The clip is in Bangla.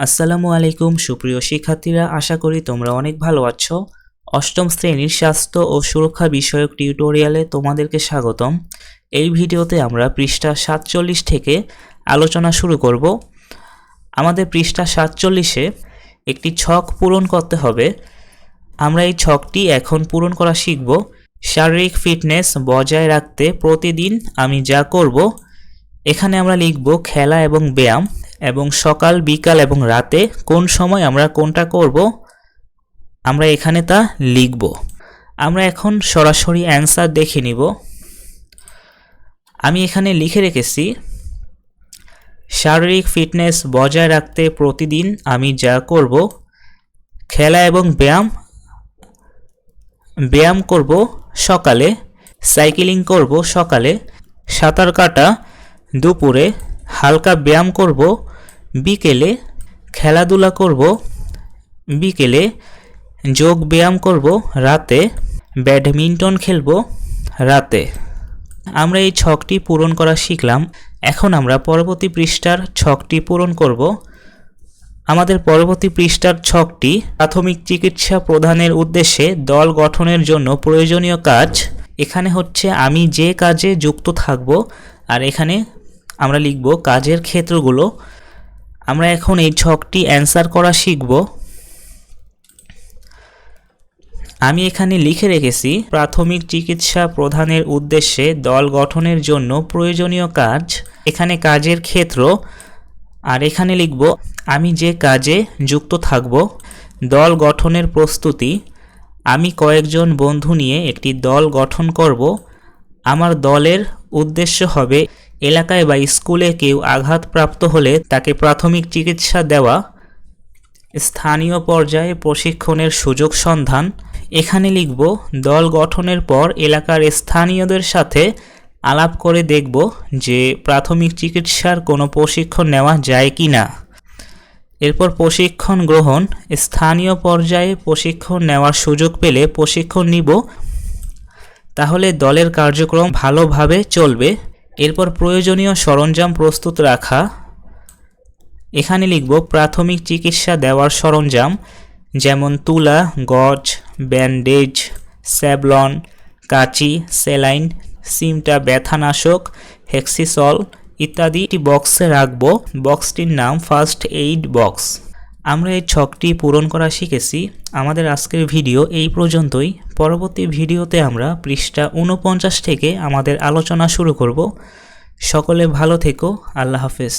আসসালামু আলাইকুম সুপ্রিয় শিক্ষার্থীরা, আশা করি তোমরা অনেক ভালো আছো। অষ্টম শ্রেণীর স্বাস্থ্য ও সুরক্ষা বিষয়ক টিউটোরিয়ালে তোমাদেরকে স্বাগতম। এই ভিডিওতে আমরা পৃষ্ঠা 47 থেকে আলোচনা শুরু করব। আমাদের পৃষ্ঠা 47-এ একটি ছক পূরণ করতে হবে। আমরা এই ছকটি এখন পূরণ করা শিখব। শারীরিক ফিটনেস বজায় রাখতে প্রতিদিন আমি যা করব। এখানে আমরা লিখব খেলা এবং ব্যায়াম, এবং সকাল, বিকাল এবং রাতে কোন সময় আমরা কোনটা করব আমরা এখানে তা লিখব। আমরা এখন সরাসরি অ্যান্সার দেখে নিব। আমি এখানে লিখে রেখেছি, শারীরিক ফিটনেস বজায় রাখতে প্রতিদিন আমি যা করব, খেলা এবং ব্যায়াম করব সকালে, সাইক্লিং করব সকালে, সাঁতার কাটা দুপুরে, হালকা ব্যায়াম করব বিকেলে, খেলাধুলা করব বিকেলে, যোগ ব্যায়াম করব রাতে, ব্যাডমিন্টন খেলব রাতে। আমরা এই ছকটি পূরণ করা শিখলাম। এখন আমরা পরবর্তী পৃষ্ঠার ছকটি পূরণ করব। আমাদের পরবর্তী পৃষ্ঠার ছকটি প্রাথমিক চিকিৎসা প্রদানের উদ্দেশ্যে দল গঠনের জন্য প্রয়োজনীয় কাজ। এখানে হচ্ছে আমি যে কাজে যুক্ত থাকব, আর এখানে আমরা লিখব কাজের ক্ষেত্রগুলো। আমরা এখন এই ছকটি অ্যান্সার করা শিখব। আমি এখানে লিখে রেখেছি, প্রাথমিক চিকিৎসা প্রদানের উদ্দেশ্যে দল গঠনের জন্য প্রয়োজনীয় কাজ। এখানে কাজের ক্ষেত্র, আর এখানে লিখব আমি যে কাজে যুক্ত থাকব। দল গঠনের প্রস্তুতি, আমি কয়েকজন বন্ধু নিয়ে একটি দল গঠন করব। আমার দলের উদ্দেশ্য হবে এলাকায় বা স্কুলে কেউ আঘাতপ্রাপ্ত হলে তাকে প্রাথমিক চিকিৎসা দেওয়া। স্থানীয় পর্যায়ে প্রশিক্ষণের সুযোগ সন্ধান, এখানে লিখব দল গঠনের পর এলাকার স্থানীয়দের সাথে আলাপ করে দেখব যে প্রাথমিক চিকিৎসার কোনো প্রশিক্ষণ নেওয়া যায় কি না। এরপর প্রশিক্ষণ গ্রহণ, স্থানীয় পর্যায়ে প্রশিক্ষণ নেওয়ার সুযোগ পেলে প্রশিক্ষণ নিব, তাহলে দলের কার্যক্রম ভালোভাবে চলবে। এরপর প্রয়োজনীয় সরঞ্জাম প্রস্তুত রাখা, এখানে লিখব প্রাথমিক চিকিৎসা দেওয়ার সরঞ্জাম, যেমন তুলা, গজ, ব্যান্ডেজ, স্যাভলন, কাঁচি, স্যালাইন, সিমটা ব্যথানাশক, হেক্সিসল ইত্যাদি একটি বক্সে রাখব। বক্সটির নাম ফার্স্ট এইড বক্স। আমরা এই ছকটি পূরণ করা শিখেছি। আমাদের আজকের ভিডিও এই পর্যন্তই। পরবর্তী ভিডিওতে আমরা পৃষ্ঠা 49 থেকে আমাদের আলোচনা শুরু করব। সকলে ভালো থেকো। আল্লাহ হাফেজ।